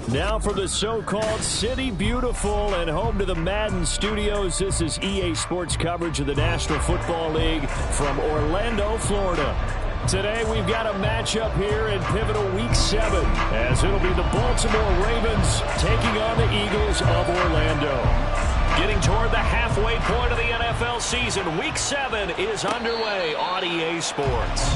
Now for the so-called City Beautiful and home to the Madden Studios. This is EA Sports coverage of the National Football League from Orlando, Florida. Today we've got a matchup here in pivotal Week 7 as it'll be the Baltimore Ravens taking on the Eagles of Orlando. Getting toward the halfway point of the NFL season, Week 7 is underway on EA Sports.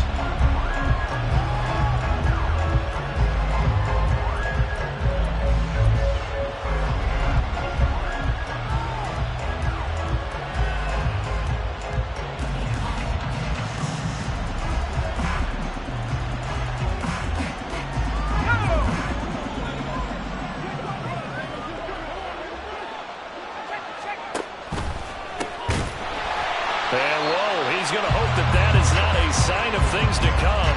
He's going to hope that that is not a sign of things to come.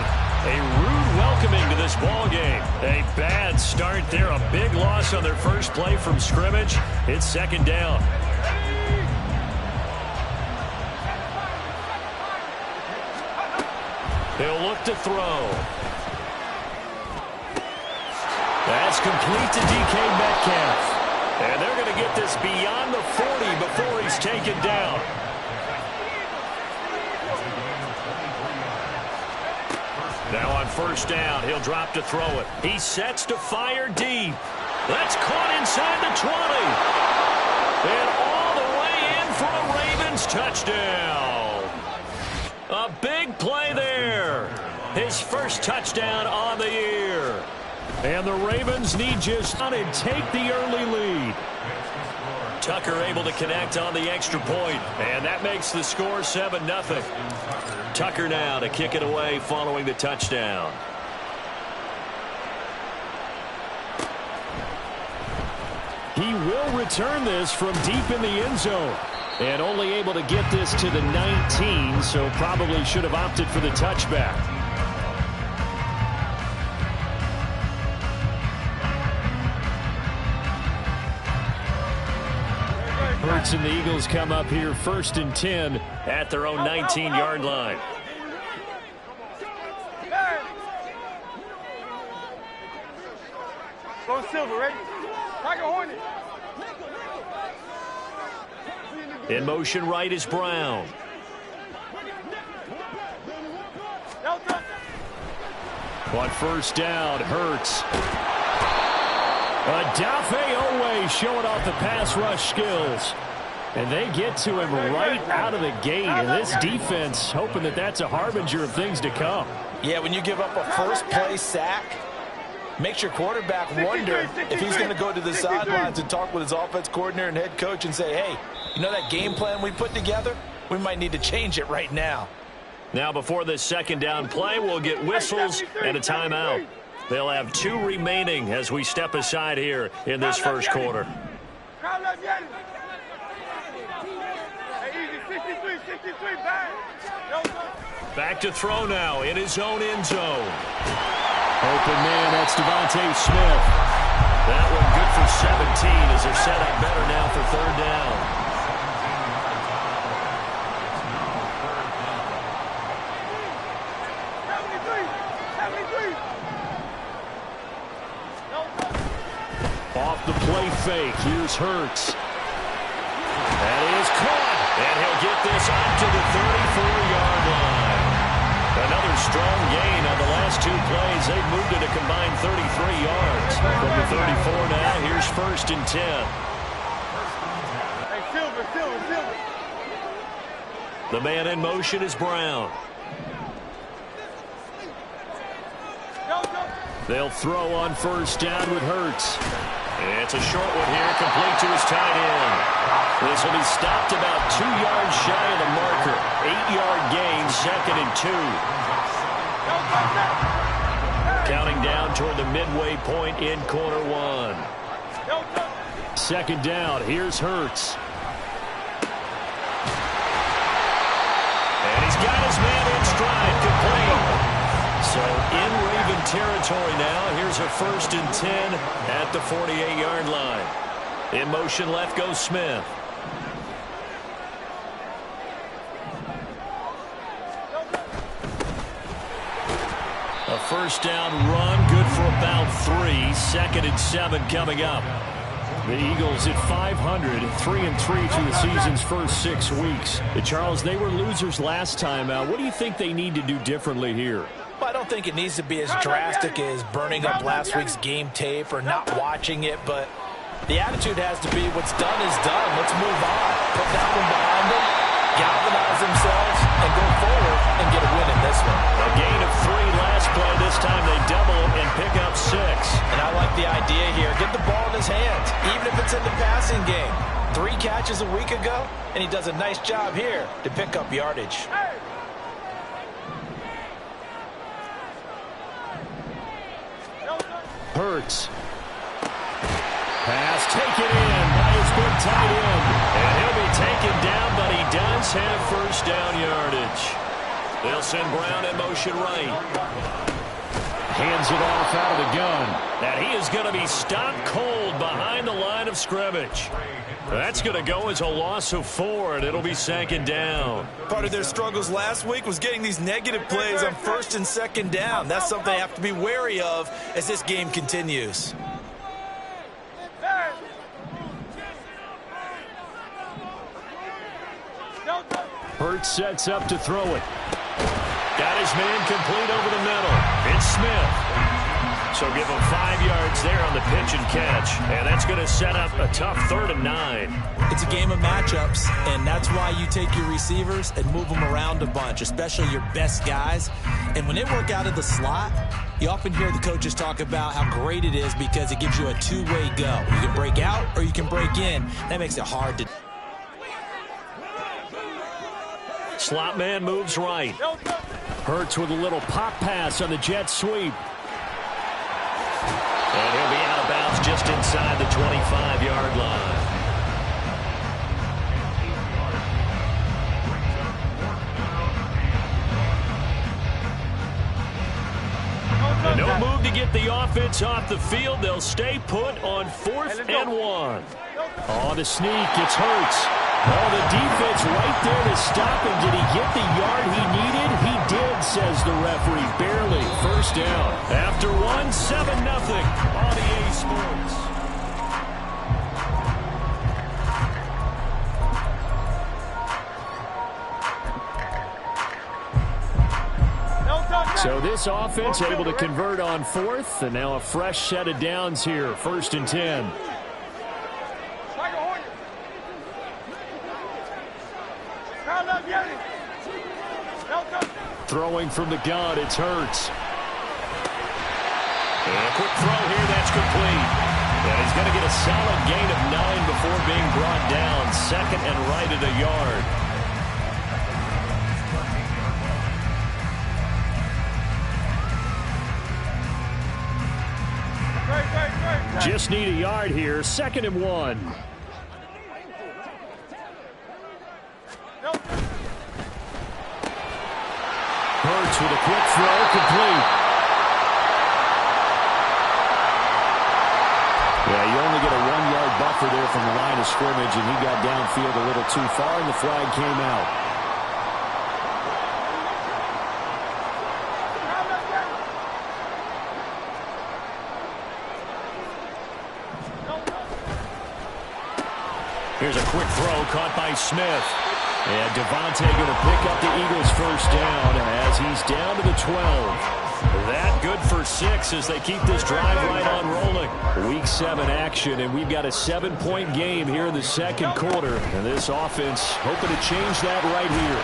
A rude welcoming to this ball game. A bad start there. A big loss on their first play from scrimmage. It's second down. He'll look to throw. That's complete to DK Metcalf. And they're going to get this beyond the 40 before he's taken down. Now on first down, he'll drop to throw it. He sets to fire deep. That's caught inside the 20. And all the way in for a Ravens touchdown. A big play there. His first touchdown on the year. And the Ravens need just one and take the early lead. Tucker able to connect on the extra point, and that makes the score 7-0. Tucker now to kick it away following the touchdown. He will return this from deep in the end zone. And only able to get this to the 19, so probably should have opted for the touchback. Hurts and the Eagles come up here first and 10 at their own 19-yard line. Go Silver, ready? Tiger Hornet. In motion right is Brown. On first down, Hurts. Odafe Oweh showing off the pass rush skills. And they get to him right out of the gate. And this defense hoping that that's a harbinger of things to come. Yeah, when you give up a first play sack, makes your quarterback wonder if he's going to go to the sidelines and talk with his offense coordinator and head coach and say, hey, you know that game plan we put together? We might need to change it right now. Now before this second down play, we'll get whistles and a timeout. They'll have 2 remaining as we step aside here in this first quarter. Back to throw now in his own end zone. Open man, that's Devontae Smith. That one good for 17 as they're set up better now for third down. Off the play fake, here's Hurts. That is caught, and he'll get this up to the 34-yard line. Another strong gain on the last 2 plays. They've moved it a combined 33 yards. From the 34 now, here's first and 10. Hey, Silver. The man in motion is Brown. They'll throw on first down with Hurts. It's a short one here, complete to his tight end. This will be stopped about 2 yards shy of the marker. 8-yard gain, second and 2. Counting down toward the midway point in quarter 1. Second down, here's Hurts. And he's got his man in stride, complete. So in Raven territory now, here's a first and 10 at the 48-yard line. In motion left goes Smith. A first down run, good for about 3. 2nd and 7 coming up. The Eagles at 500, 3-3 through the season's first 6 weeks. Charles, they were losers last time out. What do you think they need to do differently here? Well, I don't think it needs to be as drastic as burning up last week's game tape or not watching it, but the attitude has to be what's done is done. Let's move on. Put that one behind them, galvanize themselves, and go forward and get a win in this one. A gain of 3 last play. This time they double and pick up 6. And I like the idea here. Get the ball in his hands, even if it's in the passing game. 3 catches a week ago, and he does a nice job here to pick up yardage. Hurts. Pass taken in by his big tight end. And he'll be taken down, but he does have first down yardage. They'll send Brown in motion right. Hands it off out of the gun. And he is going to be stopped cold behind the line of scrimmage. That's going to go as a loss of 4, and it'll be 2nd down. Part of their struggles last week was getting these negative plays on 1st and 2nd down. That's something they have to be wary of as this game continues. Hurts sets up to throw it. Got his man complete over the middle. It's Smith. So give him 5 yards there on the pitch and catch. And that's going to set up a tough 3rd and 9. It's a game of matchups, and that's why you take your receivers and move them around a bunch, especially your best guys. And when they work out of the slot, you often hear the coaches talk about how great it is because it gives you a two-way go. You can break out or you can break in. That makes it hard to... Slot man moves right. Hurts with a little pop pass on the jet sweep. And he'll be out of bounds just inside the 25-yard line. And no move to get the offense off the field. They'll stay put on 4th and 1. On the sneak, it's Hurts. Oh, the defense right there to stop him. Did he get the yard he needed? He did, says the referee. Barely. First down. After 1, 7-0 on EA Sports. So this offense able to convert on 4th, and now a fresh set of downs here. 1st and 10. Throwing from the gun, it's Hurts. And a quick throw here, that's complete. And he's going to get a solid gain of 9 before being brought down. 2nd and right at a yard. Just need a yard here. 2nd and 1. Hurts with a quick throw, complete. Yeah, you only get a 1-yard buffer there from the line of scrimmage, and he got downfield a little too far, and the flag came out. Here's a quick throw caught by Smith. And Devontae going to pick up the Eagles' first down as he's down to the 12. That good for 6 as they keep this drive right on rolling. Week 7 action, and we've got a 7-point game here in the 2nd quarter. And this offense hoping to change that right here.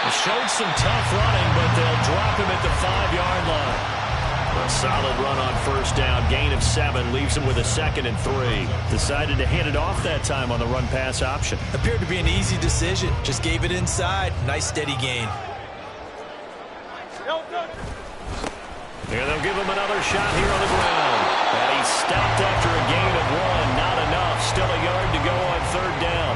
It showed some tough running, but they'll drop him at the 5-yard line. A solid run on first down. Gain of 7 leaves him with a 2nd and 3. Decided to hand it off that time on the run-pass option. Appeared to be an easy decision. Just gave it inside. Nice steady gain. Here they'll give him another shot here on the ground. And he stopped after a gain of 1. Not enough. Still a yard to go on 3rd down.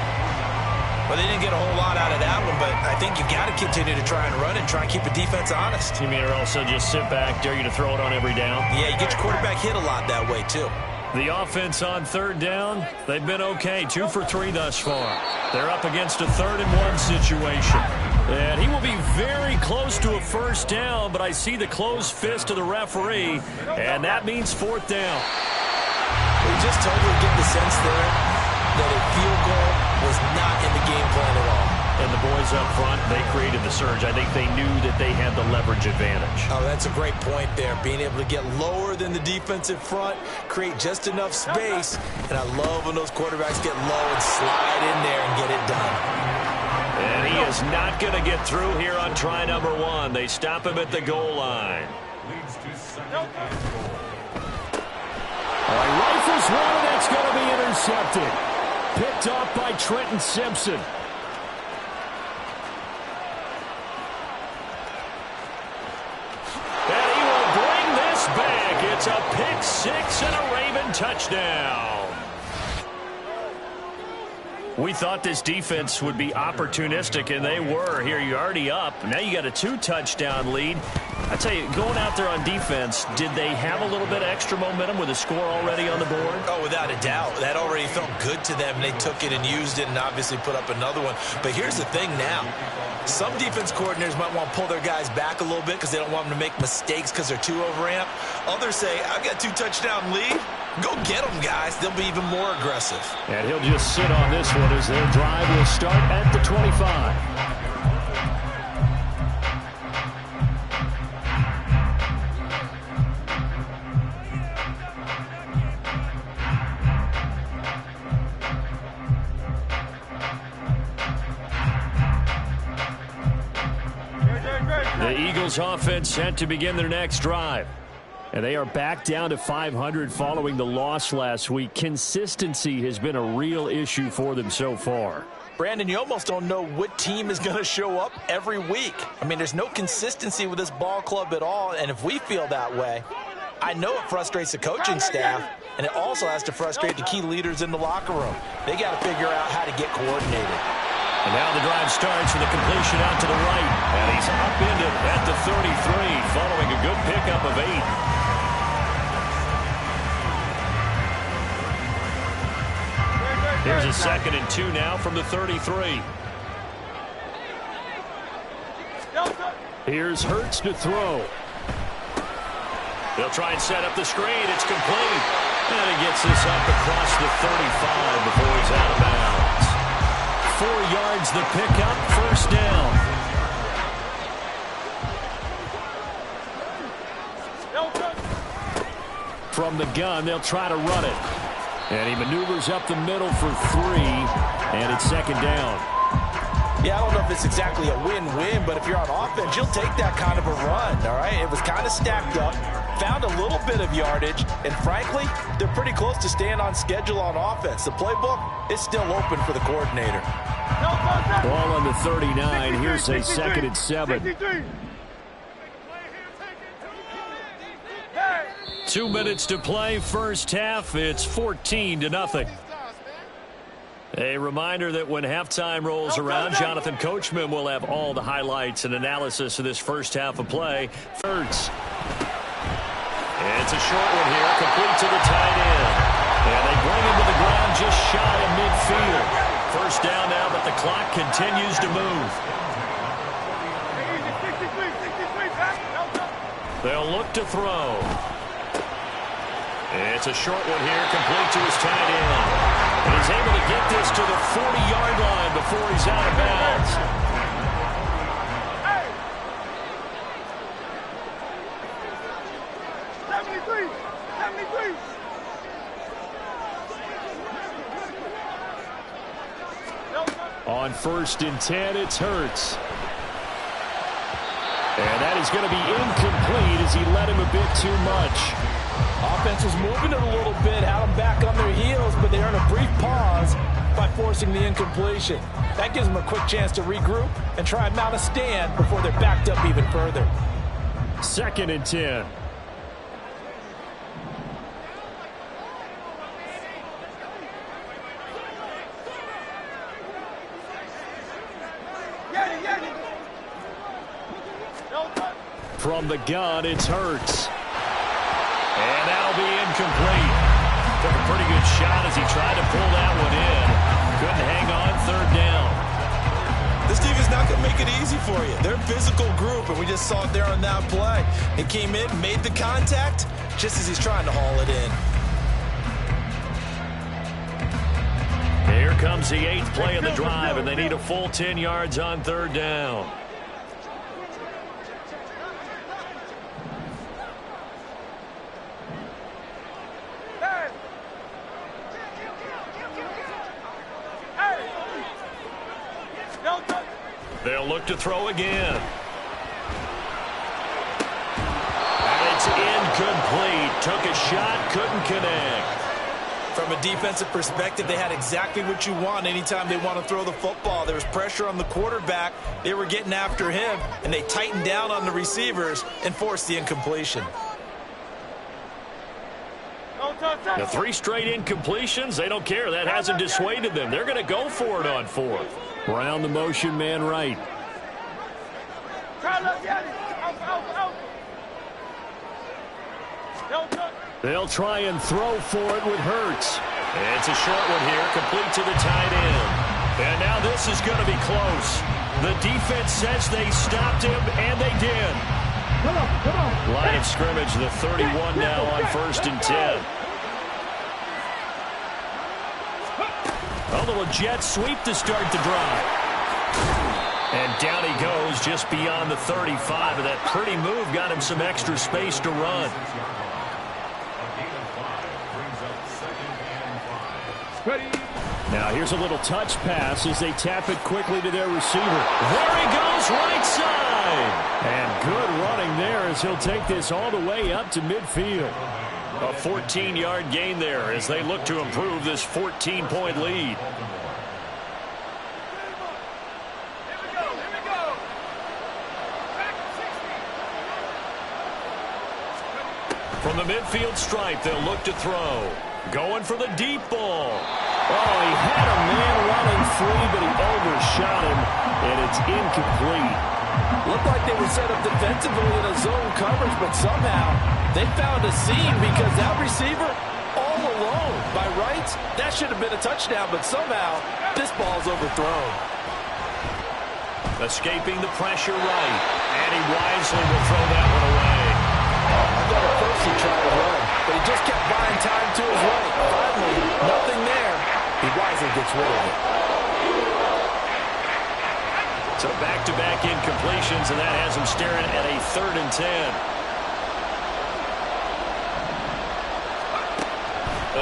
Well, they didn't get a whole lot out of that one, but I think you got to continue to try and run and try and keep the defense honest. You mean or also just sit back, dare you to throw it on every down? Yeah, you get your quarterback hit a lot that way, too. The offense on 3rd down, they've been okay. 2 for 3 thus far. They're up against a 3rd and 1 situation. And he will be very close to a first down, but I see the closed fist of the referee, and that means fourth down. We just totally get the sense there that a field goal was not in the game plan at all. And the boys up front, they created the surge. I think they knew that they had the leverage advantage. Oh, that's a great point there. Being able to get lower than the defensive front, create just enough space. And I love when those quarterbacks get low and slide in there and get it done. And he is not going to get through here on try number 1. They stop him at the goal line. All right, rifles one, and that's going to be intercepted. Picked off by Trenton Simpson. And he will bring this back. It's a pick six and a Raven touchdown. We thought this defense would be opportunistic, and they were. Here, you're already up. Now you got a 2-touchdown lead. I tell you, going out there on defense, did they have a little bit of extra momentum with a score already on the board? Oh, without a doubt. That already felt good to them. They took it and used it and obviously put up another one. But here's the thing now. Some defense coordinators might want to pull their guys back a little bit because they don't want them to make mistakes because they're too overamped. Others say, I've got a 2-touchdown lead. Go get them, guys. They'll be even more aggressive. And he'll just sit on this one as their drive will start at the 25. The Eagles offense set to begin their next drive. And they are back down to 500 following the loss last week. Consistency has been a real issue for them so far. Brandon, you almost don't know what team is going to show up every week. I mean, there's no consistency with this ball club at all, and if we feel that way, I know it frustrates the coaching staff, and it also has to frustrate the key leaders in the locker room. They got to figure out how to get coordinated. And now the drive starts with a completion out to the right, and he's upended at the 33 following a good pickup of 8. Here's a 2nd and 2 now from the 33. Here's Hurts to throw. They'll try and set up the screen. It's complete. And he gets this up across the 35 before he's out of bounds. 4 yards the pickup, first down. From the gun, they'll try to run it. And he maneuvers up the middle for 3, and it's 2nd down. Yeah, I don't know if it's exactly a win-win, but if you're on offense, you'll take that kind of a run, all right? It was kind of stacked up, found a little bit of yardage, and frankly, they're pretty close to staying on schedule on offense. The playbook is still open for the coordinator. Ball on the 39. Here's a 2nd and 7. 2 minutes to play, first half. It's 14-0. A reminder that when halftime rolls around, Jonathan Coachman will have all the highlights and analysis of this first half of play. Hurts. It's a short one here, complete to the tight end. And they bring him to the ground just shy of midfield. First down now, but the clock continues to move. They'll look to throw. It's a short one here, complete to his tight end. And he's able to get this to the 40-yard line before he's out of bounds. On 1st and 10, it's Hurts. And that is going to be incomplete as he led him a bit too much. Offense was moving it a little bit, had them back on their heels, but they earn a brief pause by forcing the incompletion. That gives them a quick chance to regroup and try and mount a stand before they're backed up even further. 2nd and 10. From the gun, it's Hurts. And that'll be incomplete. Took a pretty good shot as he tried to pull that one in. Couldn't hang on, 3rd down. This defense not going to make it easy for you. They're a physical group, and we just saw it there on that play. He came in, made the contact, just as he's trying to haul it in. Here comes the 8th play of the drive, and they need a full 10 yards on 3rd down. They'll look to throw again. And it's incomplete. Took a shot, couldn't connect. From a defensive perspective, they had exactly what you want anytime they want to throw the football. There was pressure on the quarterback. They were getting after him, and they tightened down on the receivers and forced the incompletion. The 3 straight incompletions, they don't care. That hasn't dissuaded them. They're going to go for it on 4th. Brown the motion man right. They'll try and throw for it with Hurts. It's a short one here, complete to the tight end. And now this is going to be close. The defense says they stopped him, and they did. Line of scrimmage, the 31 now on 1st and 10. A little jet sweep to start the drive. And down he goes just beyond the 35, and that pretty move got him some extra space to run. Now here's a little touch pass as they tap it quickly to their receiver. There he goes, right side. And good running there as he'll take this all the way up to midfield. A 14-yard gain there as they look to improve this 14-point lead. From the midfield stripe, they'll look to throw. Going for the deep ball. Oh, he had a man running free, but he overshot him, and it's incomplete. Looked like they were set up defensively in a zone coverage, but somehow they found a seam because that receiver all alone. By rights, that should have been a touchdown, but somehow this ball's overthrown. Escaping the pressure right, and he wisely will throw that one away. I thought at first he tried to run, but he just kept buying time to his right. Finally, nothing there. He wisely gets rid of it. So back-to-back incompletions, and that has him staring at a 3rd and 10.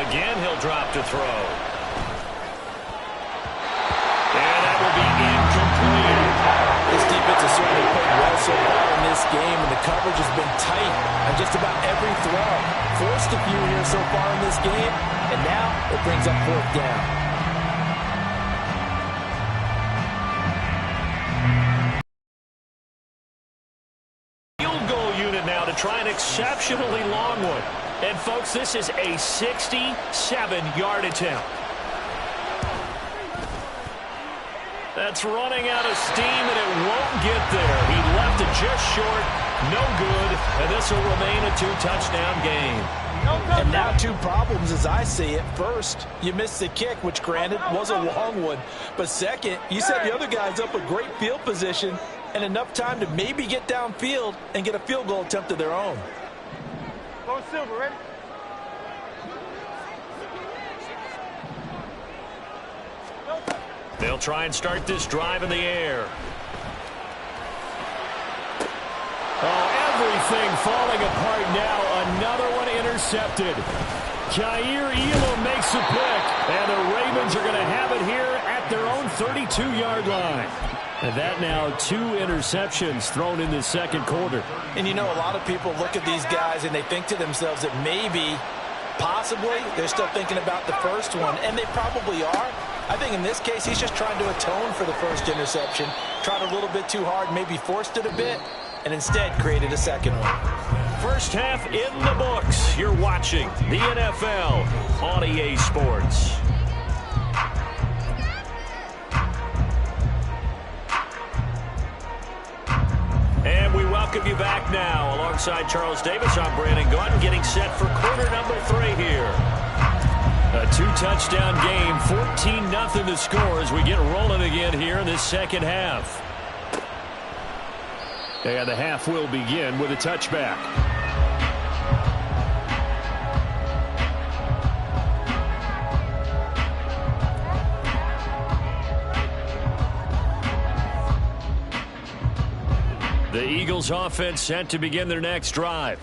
Again, he'll drop to throw. And that will be incomplete. This defense has certainly played well so far in this game, and the coverage has been tight on just about every throw. Forced a few here so far in this game, and now it brings up 4th down. Field goal unit now to try an exceptionally long one. And, folks, this is a 67-yard attempt. That's running out of steam, and it won't get there. He left it just short, no good, and this will remain a 2-touchdown game. And now 2 problems as I see it. First, you missed the kick, which granted was a long one. But second, you set the other guys up with great field position and enough time to maybe get downfield and get a field goal attempt of their own. Go Silver, ready? They'll try and start this drive in the air. Oh, everything falling apart now. Another one intercepted. Jair Elam makes a pick, and the Ravens are going to have it here at their own 32-yard line. And that now 2 interceptions thrown in the second quarter. And you know, a lot of people look at these guys and they think to themselves that maybe, possibly, they're still thinking about the first one, and they probably are. I think in this case, he's just trying to atone for the first interception. Tried a little bit too hard, maybe forced it a bit, and instead created a second one. First half in the books. You're watching the NFL on EA Sports. And we welcome you back now. Alongside Charles Davis, I'm Brandon Gaudin, getting set for quarter number 3 here. A 2-touchdown game, 14-0 to score as we get rolling again here in this second half. And the half will begin with a touchback. The Eagles offense set to begin their next drive.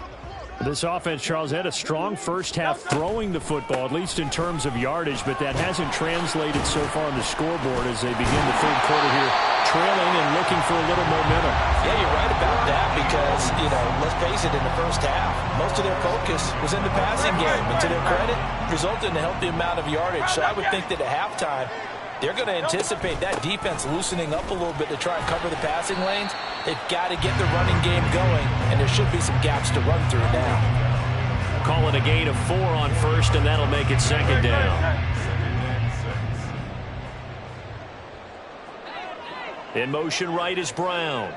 This offense, Charles, had a strong first half throwing the football, at least in terms of yardage, but that hasn't translated so far on the scoreboard as they begin the third quarter here, trailing and looking for a little momentum. Yeah, you're right about that because, let's face it, in the first half, most of their focus was in the passing game. And to their credit, resulted in a healthy amount of yardage. So I would think that at halftime, they're going to anticipate that defense loosening up a little bit to try and cover the passing lanes. They've got to get the running game going, and there should be some gaps to run through now. Call it a gain of 4 on first, and that'll make it second down. In motion right is Brown.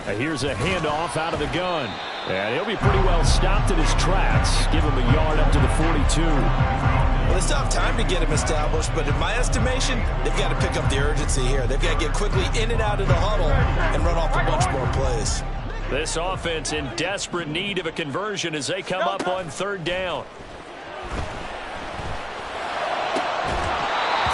And here's a handoff out of the gun. And he'll be pretty well stopped in his tracks. Give him a yard up to the 42. Well, it's tough time to get him established, but in my estimation, they've got to pick up the urgency here. They've got to get quickly in and out of the huddle and run off a bunch more plays. This offense in desperate need of a conversion as they come up on third down.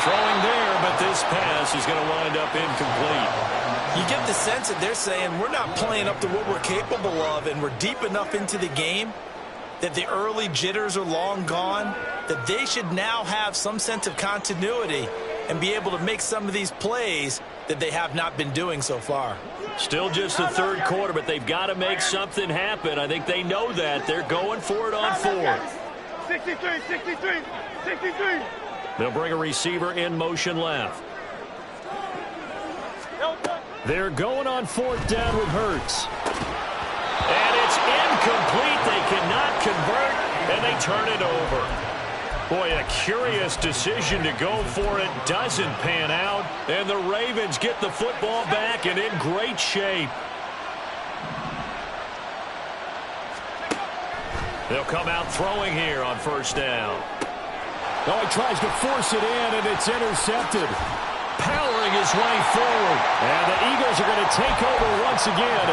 Throwing there, but this pass is going to wind up incomplete. You get the sense that they're saying we're not playing up to what we're capable of, and we're deep enough into the game that the early jitters are long gone, that they should now have some sense of continuity and be able to make some of these plays that they have not been doing so far. Still just the third quarter, but they've got to make something happen. I think they know that. They're going for it on fourth. 63, 63, 63. They'll bring a receiver in motion left. They're going on fourth down with Hurts. And it's incomplete. They cannot convert, and they turn it over. Boy, a curious decision to go for it. Doesn't pan out, and the Ravens get the football back and in great shape. They'll come out throwing here on first down. Oh, he tries to force it in, and it's intercepted. Powering his way forward. And the Eagles are going to take over once again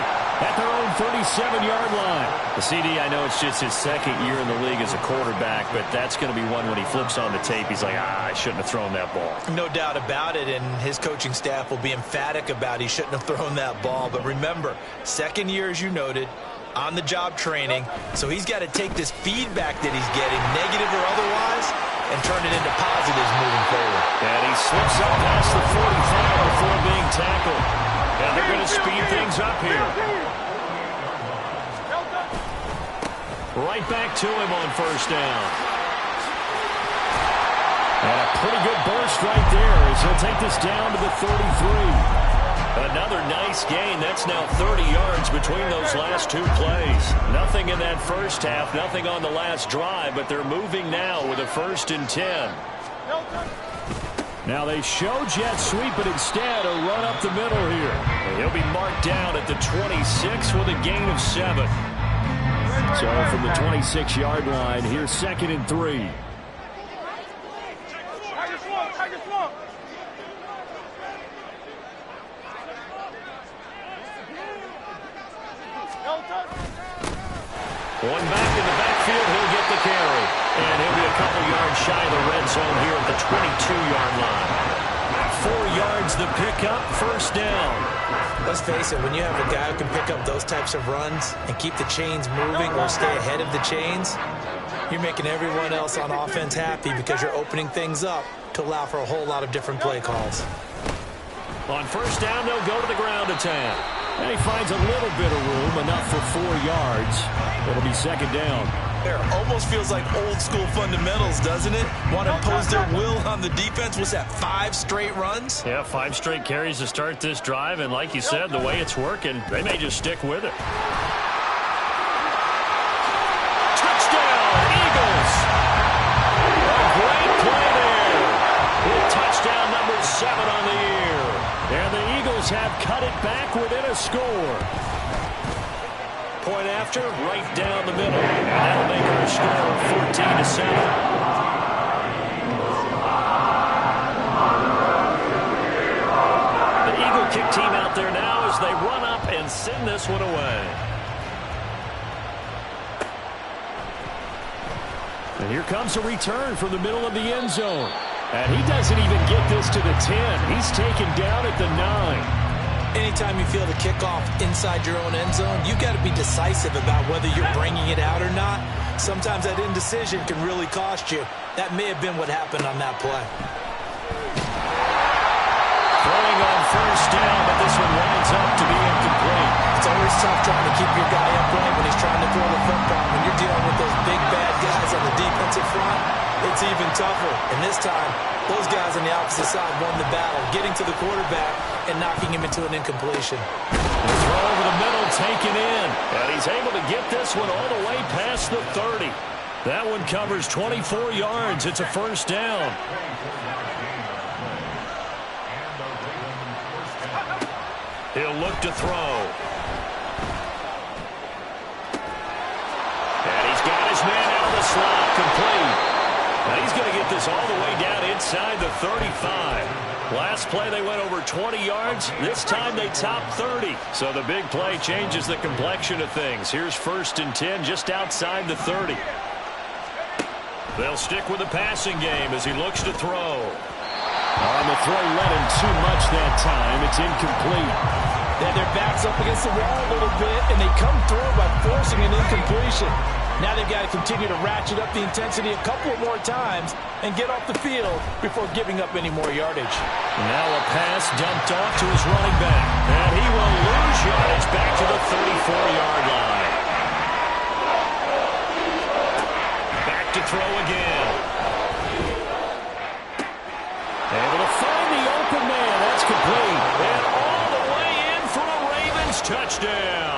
at their own 37-yard line. The CD, I know it's just his second year in the league as a quarterback, but that's going to be one when he flips on the tape. He's like, I shouldn't have thrown that ball. No doubt about it, and his coaching staff will be emphatic about he shouldn't have thrown that ball. But remember, second year, as you noted, on-the-job training, so he's got to take this feedback that he's getting, negative or otherwise, and turn it into positives moving forward. And he slips up past the 45 before being tackled. And they're going to speed things up here. Right back to him on first down. And a pretty good burst right there as he'll take this down to the 33. Another nice gain. That's now 30 yards between those last two plays. Nothing in that first half, nothing on the last drive, but they're moving now with a 1st and 10. Now they show jet sweep, but instead a run up the middle here. He'll be marked down at the 26 with a gain of 7. So from the 26-yard line, here's 2nd and 3. One back in the backfield, he'll get the carry. And he'll be a couple yards shy of the red zone here at the 22-yard line. 4 yards the pickup, 1st down. Let's face it, when you have a guy who can pick up those types of runs and keep the chains moving or stay ahead of the chains, you're making everyone else on offense happy because you're opening things up to allow for a whole lot of different play calls. On 1st down, they'll go to the ground attack. And he finds a little bit of room, enough for 4 yards. It'll be 2nd down. There almost feels like old school fundamentals, doesn't it? Want to impose their will on the defense. What's that, 5 straight runs? Yeah, 5 straight carries to start this drive. And like you said, the way it's working, they may just stick with it. Touchdown, Eagles! A great play there. With touchdown number 7 on the year. And the Eagles have cut it back within a score. Point after, right down the middle. And that'll make our score 14-7. out there now as they run up and send this one away. And here comes a return from the middle of the end zone. And he doesn't even get this to the 10. He's taken down at the 9. Anytime you feel the kickoff inside your own end zone, you've got to be decisive about whether you're bringing it out or not. Sometimes that indecision can really cost you. That may have been what happened on that play. Throwing on first down, but this one winds up to be incomplete. It's always tough trying to keep your guy upright when he's trying to throw the football. When you're dealing with those big, bad guys on the defensive front, it's even tougher. And this time, those guys on the opposite side won the battle, getting to the quarterback and knocking him into an incompletion. The throw over the middle taken in. And he's able to get this one all the way past the 30. That one covers 24 yards. It's a first down. He'll look to throw. And he's got his man out of the slot, complete. And he's going to get this all the way down inside the 35. Last play they went over 20 yards. This time they topped 30. So the big play changes the complexion of things. Here's first and 10 just outside the 30. They'll stick with the passing game as he looks to throw. On the throw led him too much that time. It's incomplete. Then their backs up against the wall a little bit, and they come through by forcing an incompletion. Now they've got to continue to ratchet up the intensity a couple more times and get off the field before giving up any more yardage. Now a pass dumped off to his running back. And he will lose yardage back to the 34-yard line. Back to throw again. Able to find the open man. That's complete. And all the way in for a Ravens touchdown.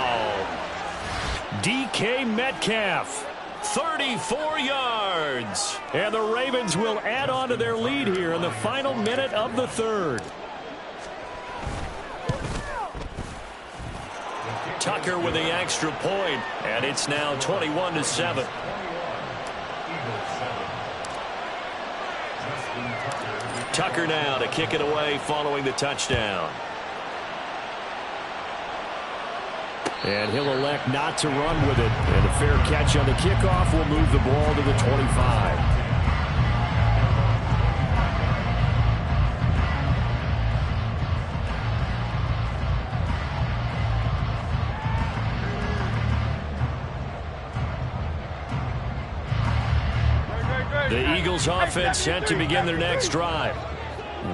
DK Metcalf, 34 yards. And the Ravens will add on to their lead here in the final minute of the third. Tucker with the extra point, and it's now 21-7. Tucker now to kick it away following the touchdown. And he'll elect not to run with it. And a fair catch on the kickoff will move the ball to the 25. The Eagles offense set to begin their next drive.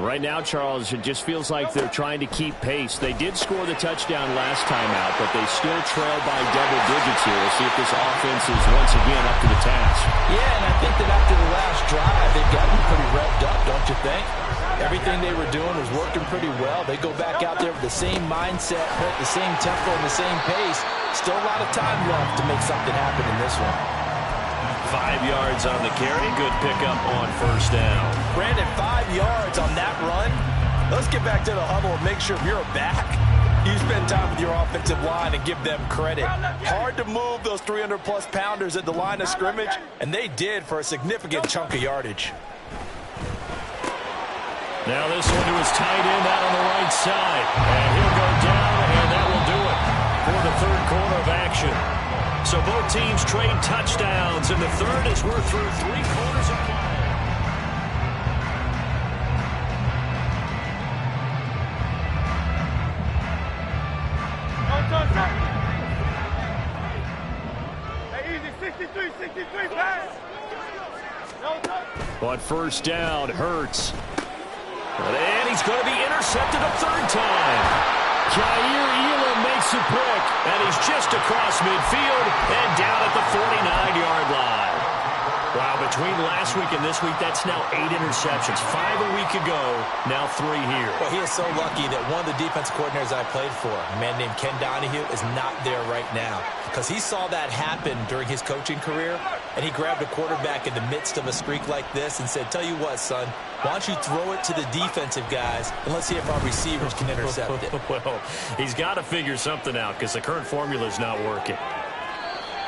Right now, Charles, it just feels like they're trying to keep pace. They did score the touchdown last time out, but they still trail by double digits here. We'll see if this offense is once again up to the task. Yeah, and I think that after the last drive, they've gotten pretty revved up, don't you think? Everything they were doing was working pretty well. They go back out there with the same mindset, the same tempo, and the same pace. Still a lot of time left to make something happen in this one. 5 yards on the carry. Good pickup on first down. Brandon, 5 yards on that run. Let's get back to the huddle and make sure if you're back, you spend time with your offensive line and give them credit. Hard to move those 300-plus pounders at the line of scrimmage, and they did for a significant chunk of yardage. Now this one to his tight end out on the right side. And he'll go down, and that will do it for the third quarter of action. So both teams trade touchdowns in the third as we're through 3 quarters of play. Hey, easy, 63, pass. On first down, Hurts. And he's going to be intercepted a third time. Jair Elam makes a pick, and he's just across midfield and down at the 49-yard line. Wow, between last week and this week, that's now 8 interceptions. 5 a week ago, now 3 here. Well, he is so lucky that one of the defense coordinators I played for, a man named Ken Donahue, is not there right now. Because he saw that happen during his coaching career, and he grabbed a quarterback in the midst of a streak like this and said, tell you what, son, why don't you throw it to the defensive guys, and let's see if our receivers can intercept it. Well, he's got to figure something out because the current formula is not working.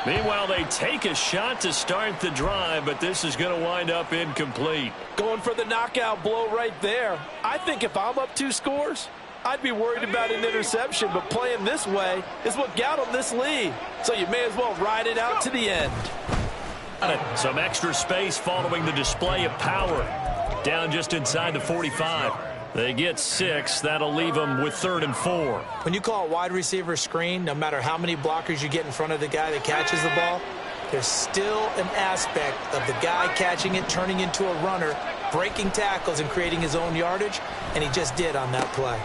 Meanwhile, they take a shot to start the drive, but this is going to wind up incomplete. Going for the knockout blow right there. I think if I'm up 2 scores, I'd be worried about an interception, but playing this way is what got them this lead. So you may as well ride it out to the end. Some extra space following the display of power. Down just inside the 45. They get 6. That'll leave them with 3rd and 4. When you call a wide receiver screen, no matter how many blockers you get in front of the guy that catches the ball, there's still an aspect of the guy catching it, turning into a runner, breaking tackles and creating his own yardage, and he just did on that play.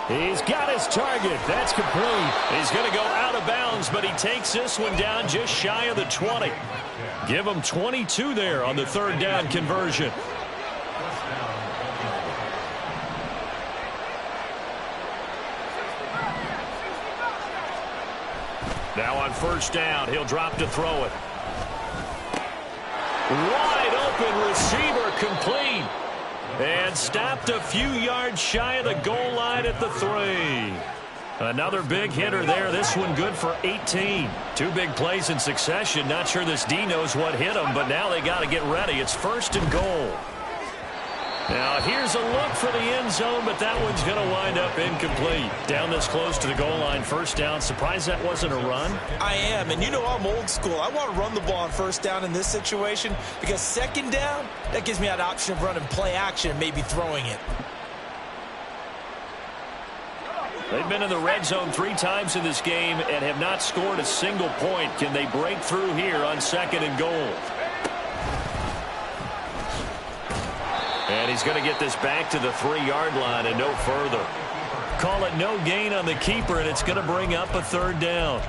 He's got his target. That's complete. He's going to go out of bounds, but he takes this one down just shy of the 20. Give him 22 there on the 3rd down conversion. Now on 1st down, he'll drop to throw it. Wide open receiver, complete. And stopped a few yards shy of the goal line at the 3. Another big hitter there. This one good for 18. 2 big plays in succession. Not sure this D knows what hit him, but now they got to get ready. It's 1st and goal. Now here's a look for the end zone, but that one's going to wind up incomplete. Down this close to the goal line, 1st down. Surprised that wasn't a run? I am, and you know I'm old school. I want to run the ball on 1st down in this situation because 2nd down, that gives me that option of running play action and maybe throwing it. They've been in the red zone 3 times in this game and have not scored a single point. Can they break through here on 2nd and goal? And he's going to get this back to the 3-yard line and no further. Call it no gain on the keeper, and it's going to bring up a 3rd down.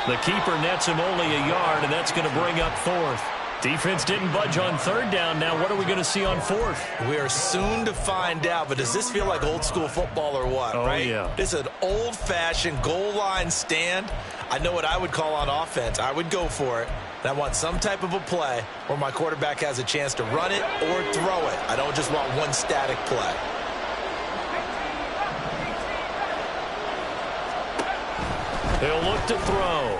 The keeper nets him only a yard, and that's going to bring up 4th. Defense didn't budge on 3rd down. Now what are we going to see on 4th? We are soon to find out, but does this feel like old school football or what? Oh, right? Yeah. This is an old-fashioned goal line stand. I know what I would call on offense. I would go for it. And I want some type of a play where my quarterback has a chance to run it or throw it. I don't just want one static play. He'll look to throw.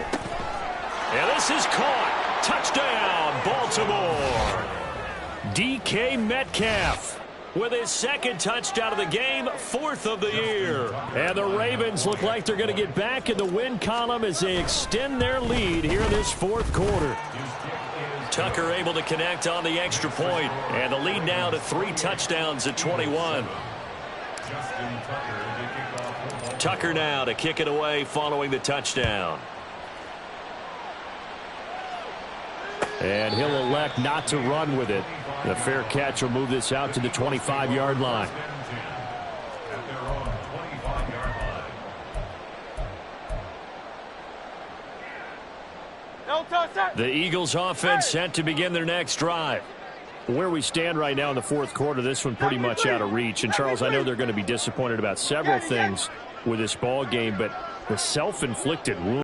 And this is caught. Touchdown, Baltimore. DK Metcalf with his 2nd touchdown of the game, 4th of the year. And the Ravens look like they're going to get back in the win column as they extend their lead here in this 4th quarter. Tucker able to connect on the extra point, and the lead now to 3 touchdowns at 21. Tucker now to kick it away following the touchdown. And he'll elect not to run with it. The fair catch will move this out to the 25-yard line. The Eagles offense set to begin their next drive. Where we stand right now in the 4th quarter, this one pretty much out of reach. And, Charles, I know they're going to be disappointed about several things with this ball game, but the self-inflicted wound